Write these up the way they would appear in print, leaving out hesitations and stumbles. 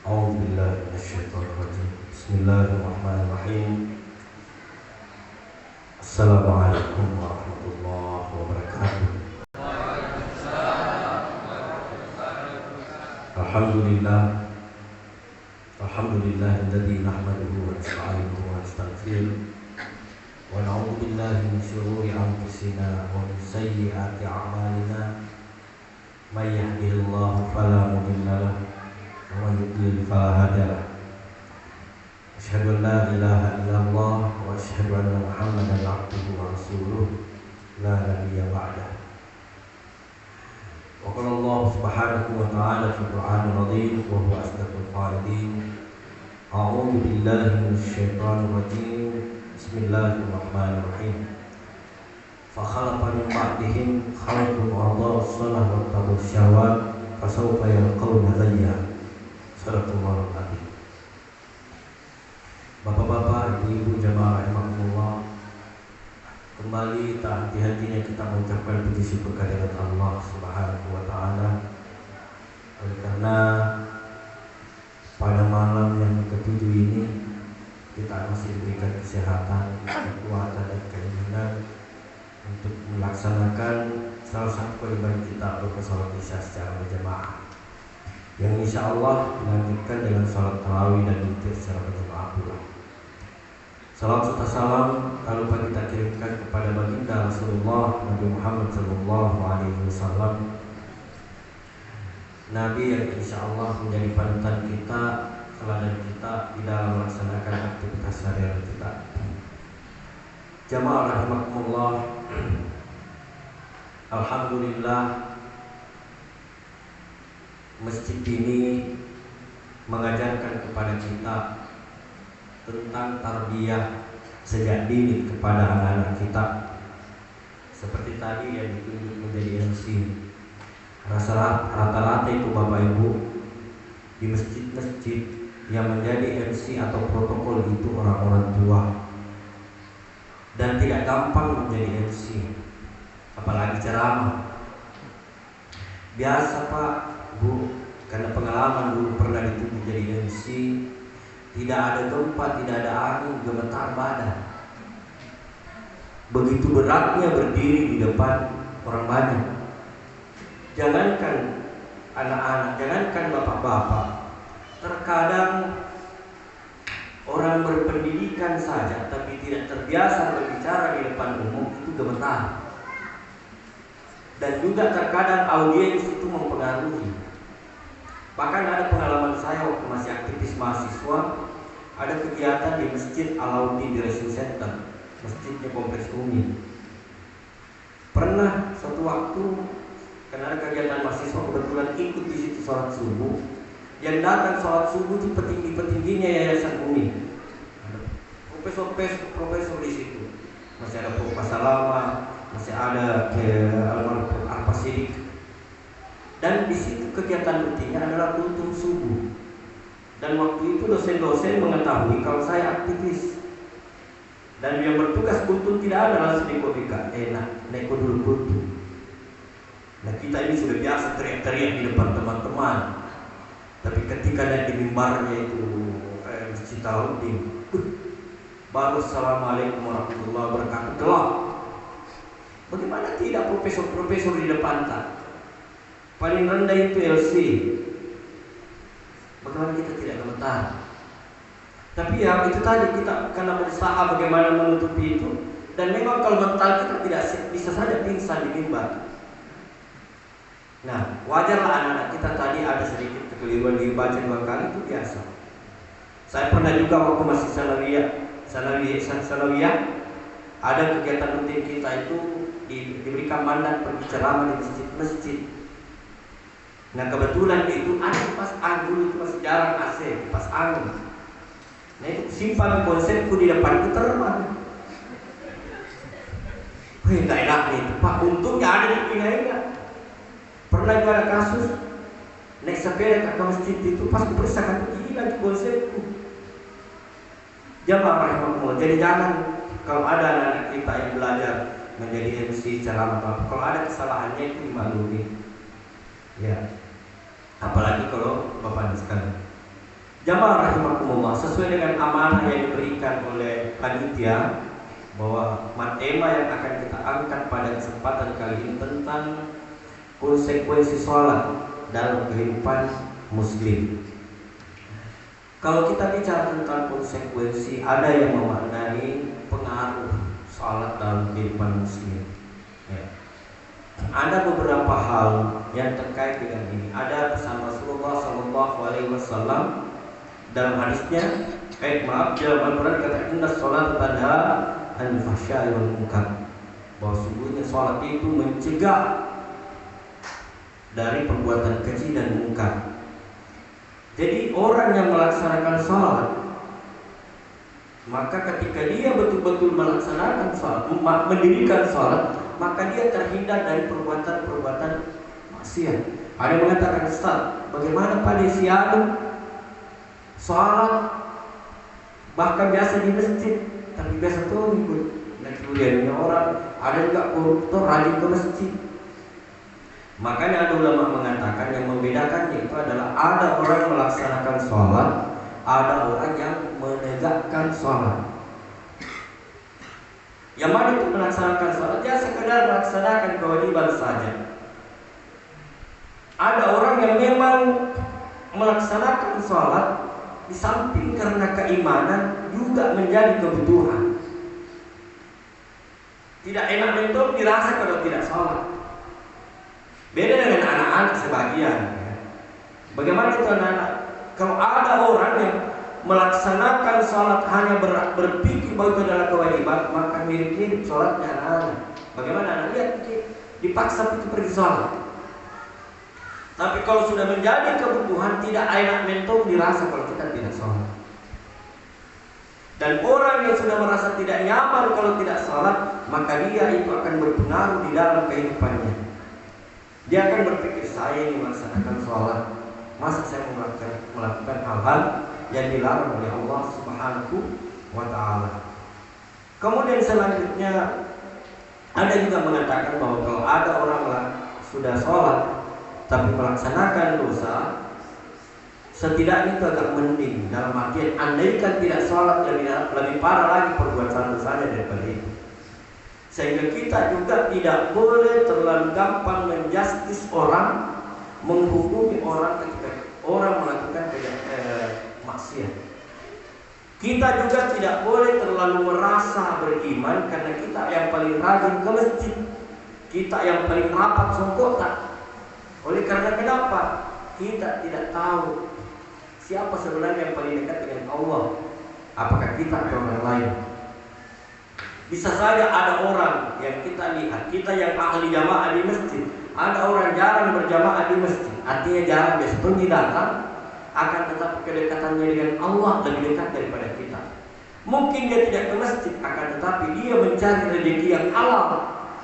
أعوذ بالله من الشيطان الرجيم. بسم الله الرحمن الرحيم. السلام عليكم ورحمة الله وبركاته. الحمد لله الذي نحمده ونستعينه ونستغفره ونعوذ بالله من شرور أنفسنا ومن سيئات أعمالنا. من يهده الله فلا مضل له ومن يضلل فلا هادي له. أشهد أن لا إله إلا الله وأشهد أن محمدا عبده ورسوله لا نبي بعده. وقال الله سبحانه وتعالى في القرآن العظيم وهو أصدق القائلين: أعوذ بالله من الشيطان الرجيم. بسم الله الرحمن الرحيم. فخلف من بعدهم خلف أضاعوا الصلاة واتبعوا الشهوات فسوف يلقون غيا. Sadaqallahul adzim. Bapak-bapak, ibu-ibu jamaah rahimakumullah, kembali tak henti-hentinya kita mengucapkan puji syukur kehadirat Allah Subhanahu wa taala. Oleh karena pada malam yang ketujuh ini kita masih diberikan kesehatan, kekuatan dan keinginan untuk melaksanakan salah satu kewajiban kita berupa salat isya secara berjamaah, yang insya Allah dilanjutkan dengan salat tarawih dan witir secara berjamaah pula. Salam serta salam tak lupa kita kirimkan kepada baginda Rasulullah Nabi Muhammad SAW, Nabi yang insya Allah menjadi panutan kita, teladan kita di dalam melaksanakan aktivitas sehari-hari kita. Jamaah rahimakumullah, alhamdulillah masjid ini mengajarkan kepada kita tentang tarbiyah sejak dini kepada anak-anak kita. Seperti tadi yang ditunjuk menjadi MC, rata-rata itu Bapak Ibu di masjid-masjid yang menjadi MC atau protokol itu orang-orang tua, dan tidak gampang menjadi MC, apalagi ceramah. Biasa Pak Bu, karena pengalaman dulu pernah ditunjuk jadi MC, tidak ada gempa, tidak ada angin, gemetar badan. Begitu beratnya berdiri di depan orang banyak. Jangankan anak-anak, jangankan bapak-bapak, terkadang orang berpendidikan saja tapi tidak terbiasa berbicara di depan umum itu gemetar. Dan juga terkadang audiens itu mempengaruhi. Bahkan ada pengalaman saya waktu masih aktivis mahasiswa, ada kegiatan di Masjid Alauddin di Racing Center, masjidnya Kompleks Umi. Pernah suatu waktu, karena ada kegiatan mahasiswa, kebetulan ikut di situ sholat subuh. Yang datang sholat subuh itu petinggi-petingginya Yayasan Umi. Ada profesor di situ. Masih ada Prof. Salama, masih ada almarhum Al-Pasidik. Dan di situ kegiatan rutinnya adalah kultum subuh. Dan waktu itu dosen-dosen mengetahui kalau saya aktivis, dan yang bertugas kultum tidak ada langsung neko-neka, neko dulu kultum. Nah kita ini sudah biasa teriak-teriak di depan teman-teman, tapi ketika naik di mimbarnya itu Masjid Alauddin, baru assalamualaikum warahmatullahi wabarakatuh, gelap. Bagaimana tidak profesor-profesor di depan tak? Paling rendah itu LC. Bagaimana kita tidak gemetar? Tapi ya itu tadi, kita karena berusaha bagaimana menutupi itu. Dan memang kalau mental kita tidak bisa saja pingsan di mimbar. Nah wajarlah anak-anak kita tadi ada sedikit kekeliruan dibaca 2 kali, itu biasa. Saya pernah juga waktu masih sanawiyah, ada kegiatan rutin kita itu diberikan mandat pergi ceramah di masjid-masjid. Nah kebetulan itu ada kipas angin, dulu itu masih jarang AC, kipas angin. Nah itu simpan konsepku di depan itu terbang. Wih gak enak nih Pak, untungnya ada di pinggangnya. Pernah juga ada kasus naik sepeda ke masjid itu, pas kuperiksakan gila di konsepku. Jamaah rahimakumullah, jadi jangan kalau ada anak-anak kita yang belajar menjadi MC ceramah, kalau ada kesalahannya itu dimaklumi. Ya, apalagi kalau Bapak sekalian. Jamaah rahimakumullah, sesuai dengan amanah yang diberikan oleh panitia bahwa tema yang akan kita angkat pada kesempatan kali ini tentang konsekuensi sholat dalam kehidupan muslim. Kalau kita bicara tentang konsekuensi, ada yang memaknai pengaruh sholat dalam kehidupan muslim. Ya. Ada beberapa hal yang terkait dengan ini. Ada pesan Rasulullah SAW dalam hadisnya, dalam Al-Quran kata inna sholat tanha anil fahsya'i wal munkar, bahwa sungguhnya sholat itu mencegah dari perbuatan keji dan munkar. Jadi orang yang melaksanakan sholat, maka ketika dia betul-betul melaksanakan sholat, mendirikan sholat, maka dia terhindar dari perbuatan-perbuatan maksiat. Ada yang mengatakan, Ustaz, bagaimana pada siang sholat bahkan biasa di masjid, tapi biasa tuh ikut kemudiannya orang, ada juga koruptor rajin ke masjid. Makanya ada ulama mengatakan yang membedakannya itu adalah ada orang melaksanakan sholat, ada orang yang menegakkan sholat. Yang mana itu melaksanakan sholat? Ya sekedar melaksanakan kewajiban saja. Ada orang yang memang melaksanakan sholat di samping karena keimanan juga menjadi kebutuhan. Tidak enak betul dirasa kalau tidak sholat. Beda dengan anak-anak sebagian. Bagaimana itu anak-anak? Kalau ada orang yang melaksanakan sholat hanya berpikir bahwa itu adalah kewajiban, maka mirip-mirip sholatnya anak-anak. Bagaimana anak lihat dipaksa itu pergi sholat. Tapi kalau sudah menjadi kebutuhan, tidak enak mentong dirasa kalau kita tidak sholat. Dan orang yang sudah merasa tidak nyaman kalau tidak sholat, maka dia itu akan berpengaruh di dalam kehidupannya. Dia akan berpikir, saya ini melaksanakan sholat, masa saya melakukan hal-hal yang dilarang oleh Allah Subhanahu wa Ta'ala. Kemudian selanjutnya ada juga mengatakan bahwa kalau ada orang sudah sholat tapi melaksanakan dosa, setidaknya itu agak mending. Dalam artian andaikan tidak sholat lebih parah lagi perbuatan dosanya daripada itu. Sehingga kita juga tidak boleh terlalu gampang menjustis orang, menghukumi orang ketika orang melakukan maksiat. Kita juga tidak boleh terlalu merasa beriman karena kita yang paling rajin ke masjid, kita yang paling rapat songkota. Oleh karena kenapa? Kita tidak tahu siapa sebenarnya yang paling dekat dengan Allah. Apakah kita atau orang lain? Bisa saja ada orang yang kita lihat, kita yang ahli jamaah di masjid, ada orang jarang berjamaah di masjid, artinya jarang besok datang, akan tetapi kedekatannya dengan Allah lebih dekat daripada kita. Mungkin dia tidak ke masjid, akan tetapi dia mencari rezeki yang halal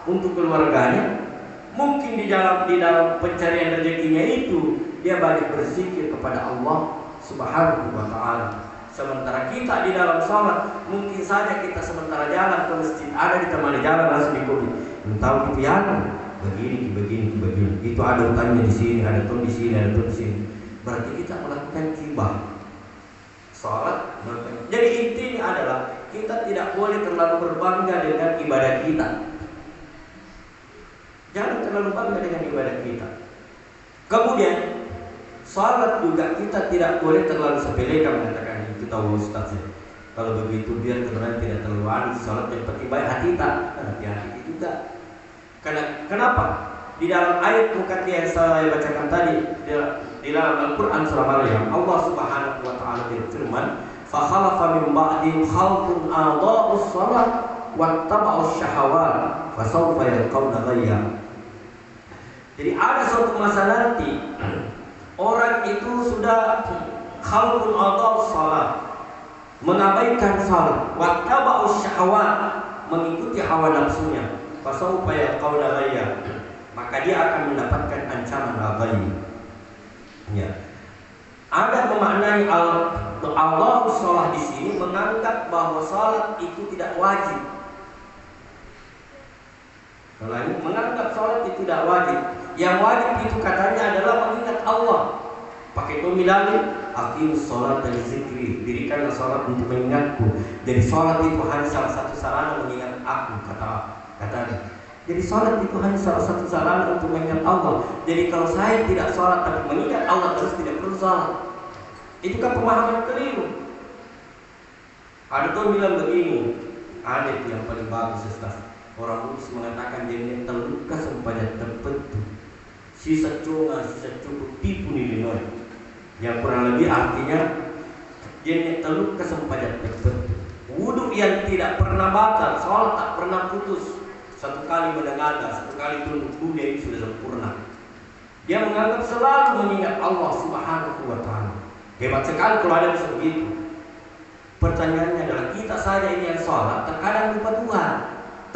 untuk keluarganya. Mungkin di dalam pencarian rezekinya itu dia balik berzikir kepada Allah Subhanahu wa Ta'ala. Sementara kita di dalam sholat, mungkin saja kita sementara jalan ke masjid, ada di tengah jalan langsung dikubur. Tahu pikiran begini. Itu ada utangnya di sini, ada tuh di sini, ada tuh di sini. Berarti kita melakukan gibah. Sholat. Jadi intinya adalah kita tidak boleh terlalu berbangga dengan ibadah kita. Jangan terlalu bangga dengan ibadah kita. Kemudian sholat juga kita tidak boleh terlalu sepelekan, mengatakan itu tahu Ustaz ya. Kalau begitu biar kemudian tidak terlalu aneh sholat yang penting baik hati kita. Hati-hati juga. Kenapa? Di dalam ayat mukat yang saya bacakan tadi di dalam Al-Quran surah Maryam, Allah Subhanahu wa Ta'ala berfirman, "Fa khalafa min ba'dihim khalqun adaa'us shalah wattaba'us syahawat fa sawfa yalqawna ghayya." Jadi ada suatu masa nanti orang itu sudah khalqun adaa'us shalah, mengabaikan salat, wattaba'us syahawat, mengikuti hawa nafsunya, fa sawfa yalqawna ghayya, maka dia akan mendapatkan ancaman ghayya. Ya. Ada memaknai Allah sholat di sini menganggap bahwa sholat itu tidak wajib. Menganggap sholat itu tidak wajib. Yang wajib itu katanya adalah mengingat Allah. Pakai dalil aqimus sholata li dzikri, dirikanlah sholat untuk mengingatku. Jadi sholat itu hanya salah satu sarana mengingat aku, katanya. Jadi sholat itu hanya salah satu sarana untuk mengingat Allah. Jadi kalau saya tidak sholat tapi mengingat Allah terus, tidak perlu sholat. Itu kan pemahaman keliru. Ada tuh bilang begini, ada yang paling bagus Ustaz. Orang Buddhis mengatakan dia terluka sempajat terbentuk, sisa cunga, sisa cukup tipu nilai. Yang kurang lebih artinya dia terluka sempajat terbentuk. Wudhu yang tidak pernah batal, sholat tak pernah putus. Satu kali menengadah, satu kali tunduk budi ini sudah sempurna. Dia menganggap selalu mengingat Allah Subhanahu wa Ta'ala. Hebat sekali kalau ada bisa begitu. Pertanyaannya adalah kita saja ini yang sholat terkadang lupa Tuhan.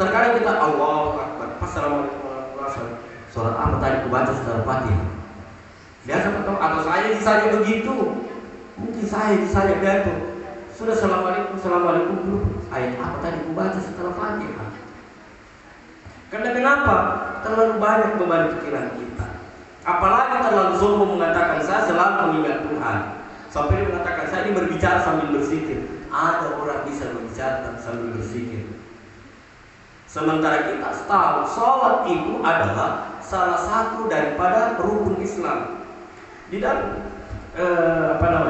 Terkadang kita Allahu Akbar, Assalamualaikum warahmatullahi wabarakatuh. Sholat apa tadi kubaca setelah Fatihah? Biasa atau saya saja begitu. Mungkin saya begitu. Sudah Assalamualaikum dulu. Ayat apa tadi kubaca setelah Fatihah? Karena kenapa? Terlalu banyak beban pikiran kita. Apalagi terlalu sombong mengatakan saya selalu mengingat Tuhan. Sampai dia mengatakan saya ini berbicara sambil berzikir. Ada orang bisa berbicara sambil berzikir. Sementara kita tahu sholat itu adalah salah satu daripada rukun Islam. Di dalam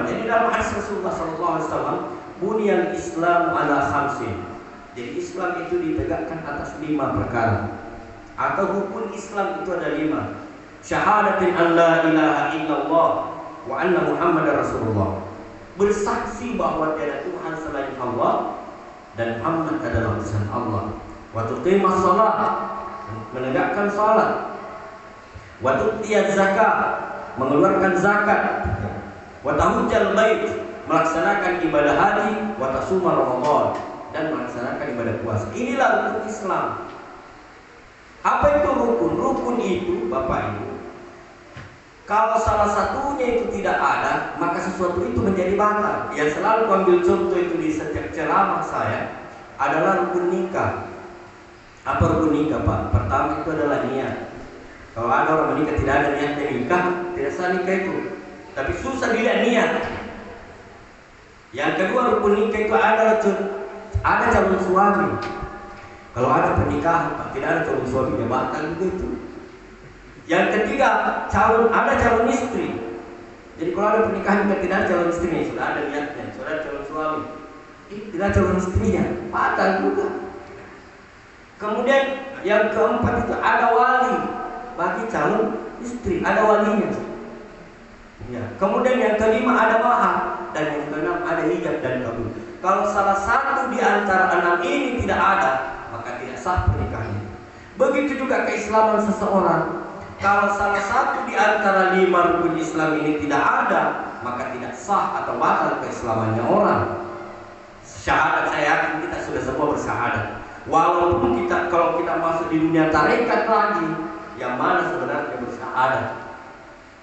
di dalam hadis Rasulullah SAW, buniyal Islam ala khamsin. Jadi Islam itu ditegakkan atas 5 perkara. Atau rukun Islam itu ada 5. Syahadatin an la ilaha illallah wa anna Muhammadar Rasulullah. Bersaksi bahwa tiada Tuhan selain Allah dan Muhammad adalah utusan Allah. Wa tuqimas shalah, menegakkan salat. Wa tu'tiyaz zakat, mengeluarkan zakat. Wa tahujjal bait, melaksanakan ibadah haji. Wa tasuma Ramadan, dan melaksanakan ibadah puasa. Inilah rukun Islam. Apa itu rukun? Rukun itu, Bapak Ibu, kalau salah satunya itu tidak ada, maka sesuatu itu menjadi batal. Yang selalu ambil contoh itu di setiap ceramah saya adalah rukun nikah. Apa rukun nikah, Pak? Pertama itu adalah niat. Kalau ada orang menikah tidak ada niatnya nikah, tidak sah nikah itu. Tapi susah dilihat niat. Yang kedua rukun nikah itu ada calon suami. Kalau ada pernikahan, Pak, tidak ada calon suami, ya batal juga itu. Yang ketiga, ada calon istri. Jadi kalau ada pernikahan juga tidak ada calon istrinya, sudah ada niatnya, sudah ada calon suami. Tidak ada calon istrinya, batal juga. Kemudian yang keempat itu ada wali bagi calon istri, ada walinya. Ya. Kemudian yang kelima ada mahar, dan yang keenam ada ijab dan kabul. Kalau salah satu di antara 6 ini tidak ada, maka tidak sah pernikahannya. Begitu juga keislaman seseorang. Kalau salah satu di antara 5 rukun Islam ini tidak ada, maka tidak sah atau batal keislamannya orang. Syahadat, saya yakin kita sudah semua bersyahadat. Walaupun kalau kita masuk di dunia tarekat lagi, yang mana sebenarnya bersyahadat.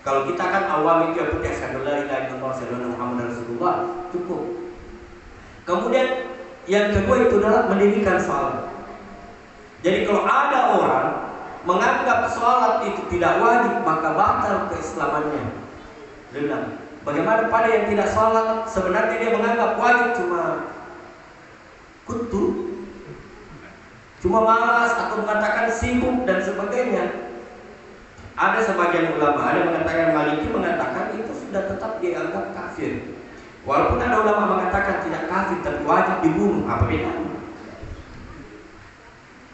Kalau kita kan awam itu yang penting asyhadu alla ilaha illallah wa asyhadu anna Muhammadar Rasulullah, cukup. Kemudian yang kedua itu adalah mendirikan salat. Jadi kalau ada orang menganggap salat itu tidak wajib, maka batal keislamannya. Bilang, bagaimana pada yang tidak salat? Sebenarnya dia menganggap wajib cuma kutu, cuma malas atau mengatakan sibuk dan sebagainya. Ada sebagian ulama, ada mengatakan Maliki mengatakan itu sudah tetap dianggap kafir. Walaupun ada ulama mengatakan tidak kafir tapi wajib dibunuh. Apa bedanya?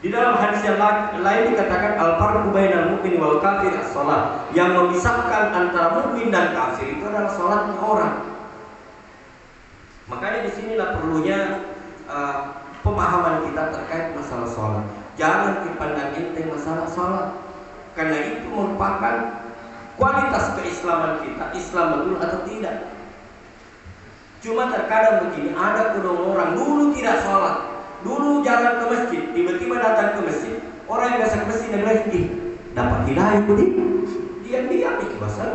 Di dalam hadis yang lain dikatakan al-farqu bainal mu'min wal kafir as-shalah. Yang memisahkan antara mukmin dan kafir itu adalah salatnya orang. Makanya disinilah perlunya pemahaman kita terkait masalah salat. Jangan dipandang enteng masalah salat. Karena itu merupakan kualitas keislaman kita, Islam betul atau tidak. Cuma terkadang begini, ada kedua orang dulu tidak sholat, dulu jalan ke masjid, tiba-tiba datang ke masjid, orang yang biasa ke masjid dan bilang, dapat hidayah budi, diam-diam ikhlaskan.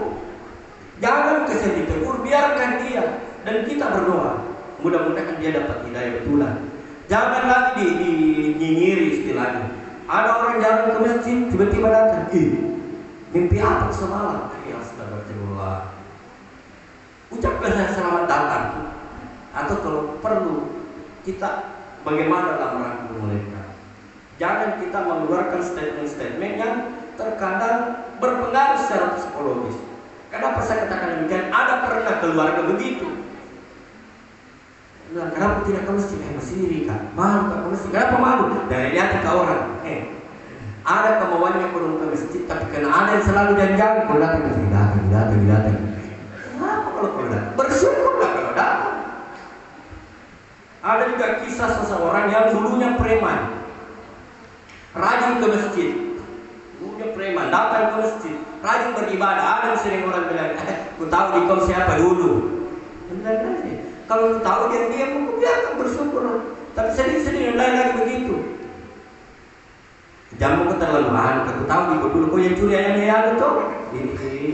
Jangan kesan ditegur, biarkan dia dan kita berdoa, mudah-mudahan dia dapat hidayah betulan. Jangan lagi dinyinyiri istilahnya. Ada orang jalan ke masjid, tiba-tiba datang, mimpi apa semalam? Astagfirullah. ucapkan saya selamat datang. Atau kalau perlu kita bagaimana dalam merangkul mereka. Jangan kita mengeluarkan statement-statement yang terkadang berpengaruh secara psikologis. Kenapa saya katakan demikian? Ada pernah keluarga begitu. Nah, kenapa tidak ke masjid? Masih iri kan? Malu ke masjid? Kenapa malu? Dari lihat ke orang. Ada kemauannya kurang ke masjid, tapi karena ada yang selalu jangan kalau datang ke sini, datang. Kenapa kalau datang? Bersyukurlah kalau datang. Ada juga kisah seseorang yang dulunya preman, rajin ke masjid. Dulunya preman, datang ke masjid, rajin beribadah. Ada yang sering orang bilang, ku tahu di kau siapa dulu. Benar aja. Kalau tahu dia mau biarkan bersyukur. Tapi sedih-sedih dan lain lagi begitu. Jangan keterlaluan. Aku tahu di dulu kau yang curi ayam itu. Ini.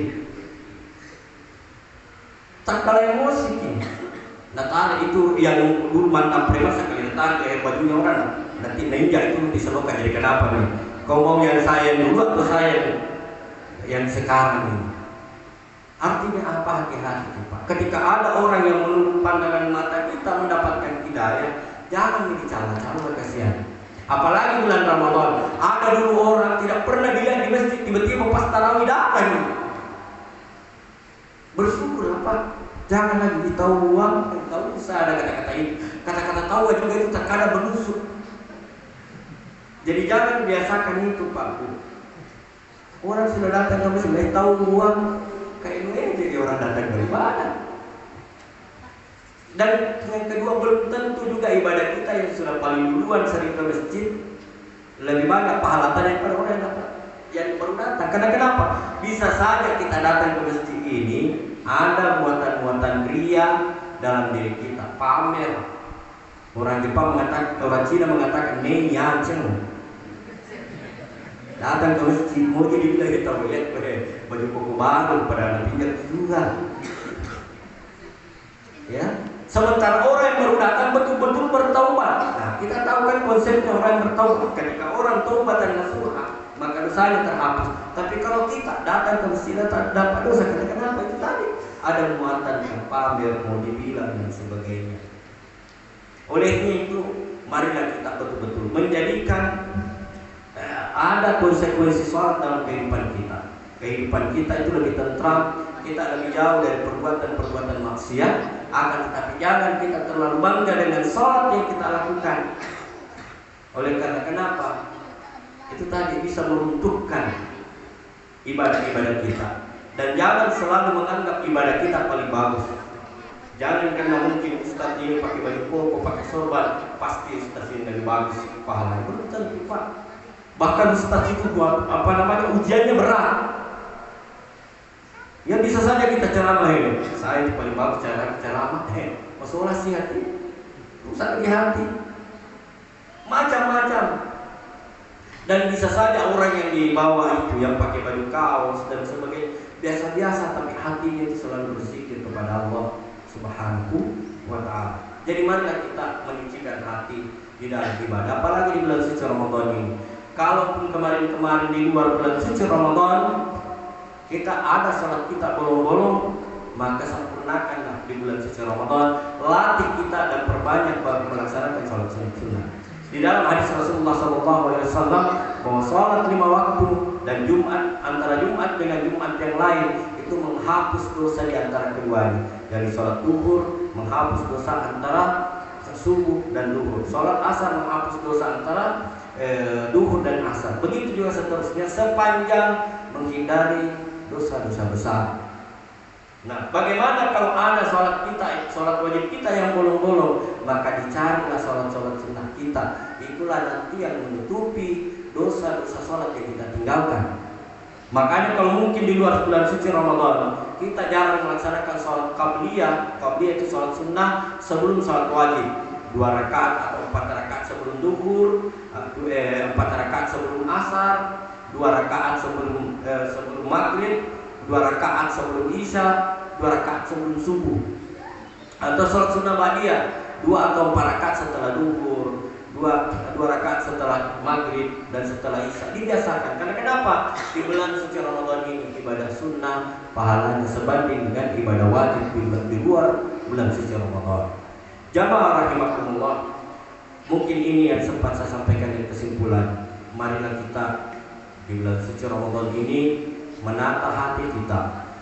Tak kalah emosi ini. Nah, itu yang dulu mantap preman sekali datang ke bajunya orang. Nanti ninja itu diselokan jadi kenapa nih? Kau mau yang saya dulu atau saya yang sekarang ini? Artinya apa hati-hati itu Pak? Ketika ada orang yang menurut pandangan mata kita mendapatkan hidayah, jangan dicala-cala, kasihan. Apalagi bulan Ramadan, ada dulu orang tidak pernah dilihat di masjid, tiba-tiba pas tarawih datang. Bersyukur apa? Jangan lagi ditahu uang, tahu usaha, ada kata-kata itu. Kata-kata tahu juga itu terkadang berusuk. Jadi jangan biasakan itu Pak Bu. Orang sudah datang ke masjid, tahu uang. Kayak jadi orang datang beribadah. Dan yang kedua, belum tentu juga ibadah kita yang sudah paling duluan sering ke masjid lebih banyak pahala daripada orang yang baru datang. Karena kenapa? Bisa saja kita datang ke masjid ini ada muatan-muatan ria dalam diri kita, pamer. Orang Jepang mengatakan, orang Cina mengatakan nenyaceng. Datang ke masjid mau jadi bilang kita lihat baju koko baru pada pinjam juga. Ya, sementara orang yang baru datang betul-betul bertaubat. Nah, kita tahu kan konsepnya orang yang bertaubat. Ketika orang taubat dan nasuha, maka dosanya terhapus. Tapi kalau kita datang ke masjid tak dapat dosa, kenapa? Itu tadi ada muatan yang pamer, mau dibilang dan sebagainya. Olehnya itu, marilah kita betul-betul menjadikan ada konsekuensi sholat dalam kehidupan kita. Kehidupan kita itu lebih tentram, kita lebih jauh dari perbuatan-perbuatan maksiat. Akan tetapi jangan kita terlalu bangga dengan sholat yang kita lakukan. Oleh karena kenapa? Itu tadi bisa meruntuhkan ibadah-ibadah kita. Dan jangan selalu menganggap ibadah kita paling bagus. Jangan karena mungkin ustaz ini pakai baju koko, pakai sorban, pasti ustaz ini lebih bagus pahalanya. Belum tentu Pak. Bahkan ustaz itu buat ujiannya berat. Ya bisa saja kita ceramah ini. Saya itu paling bagus ceramah. Masalah sih hati. Rusak di hati. Macam-macam. Dan bisa saja orang yang di bawah itu yang pakai baju kaos dan sebagainya biasa-biasa, tapi hatinya itu selalu berzikir kepada Allah Subhanahu wa ta'ala. Jadi marilah kita menyucikan hati di dalam ibadah, apalagi di bulan suci Ramadan ini. Kalaupun kemarin-kemarin di luar bulan suci Ramadan kita ada salat kita bolong-bolong, maka sempurnakanlah di bulan suci Ramadan. Latih kita dan perbanyak bagi melaksanakan salat sunnah. Di dalam hadis Rasulullah SAW bahwa salat 5 waktu dan Jumat, antara Jumat dengan Jumat yang lain itu menghapus dosa di antara keduanya. Dari salat zuhur menghapus dosa antara subuh dan duhur. Salat asar menghapus dosa antara duhur dan asar. Begitu juga seterusnya sepanjang menghindari dosa-dosa besar. Nah, bagaimana kalau ada sholat kita, sholat wajib kita yang bolong-bolong, maka dicarilah sholat-sholat sunnah kita. Itulah nanti yang menutupi dosa-dosa sholat yang kita tinggalkan. Makanya kalau mungkin di luar bulan suci Ramadan kita jarang melaksanakan sholat qabliyah. Qabliyah itu sholat sunnah sebelum sholat wajib, 2 rakaat atau 4 rakaat sebelum duhur, 4 rakaat sebelum asar, 2 rakaat sebelum maghrib, 2 rakaat sebelum isya, 2 rakaat sebelum subuh. Atau sholat sunnah ba'diyah, 2 atau 4 rakaat setelah duhur, 2 dua rakaat setelah maghrib dan setelah isya dibiasakan. Karena kenapa? Di bulan suci Ramadan ini ibadah sunnah pahalanya sebanding dengan ibadah wajib di luar bulan suci Ramadan. Jamaah rahimakumullah, mungkin ini yang sempat saya sampaikan di kesimpulan. Marilah kita di bulan suci Ramadan ini menata hati kita.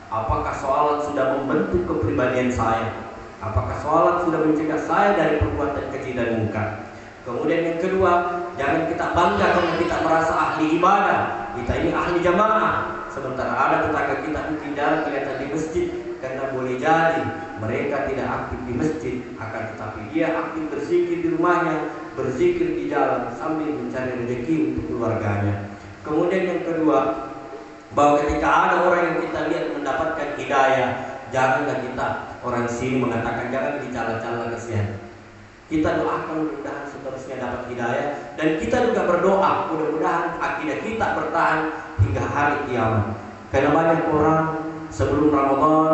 Apakah sholat sudah membentuk kepribadian saya? Apakah sholat sudah mencegah saya dari perbuatan keji dan munkar? Kemudian yang kedua, jangan kita bangga karena kita merasa ahli ibadah. Kita ini ahli jamaah. Sementara ada tetangga kita mungkin jarang kelihatan di masjid, karena boleh jadi mereka tidak aktif di masjid, akan tetapi dia aktif berzikir di rumahnya, berzikir di jalan sambil mencari rezeki untuk keluarganya. Kemudian yang kedua, bahwa ketika ada orang yang kita lihat mendapatkan hidayah, janganlah kita orang sini mengatakan jangan dicala-cala kesian. Kita doakan mudah-mudahan seterusnya dapat hidayah, dan kita juga berdoa mudah-mudahan akidah kita bertahan hingga hari kiamat. Karena banyak orang sebelum Ramadan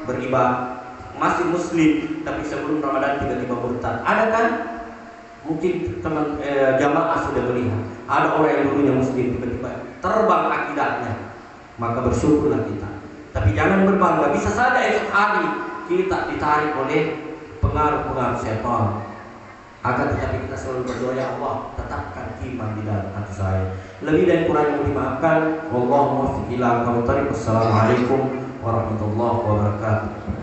beribadah masih muslim, tapi sebelum Ramadan tiba-tiba murtad. Ada kan? Mungkin teman jamaah sudah melihat ada orang yang dulunya muslim tiba-tiba terbang akidahnya, maka bersyukurlah kita. Tapi jangan berbangga, bisa saja esok hari kita ditarik oleh pengaruh-pengaruh setan. Akan tetapi kita selalu berdoa, ya Allah, tetapkan iman di dalam hati saya. Lebih dan kurang yang dimaafkan. Wallahumma muwaffiq ila aqwamit thariq. Wassalamualaikum warahmatullahi wabarakatuh.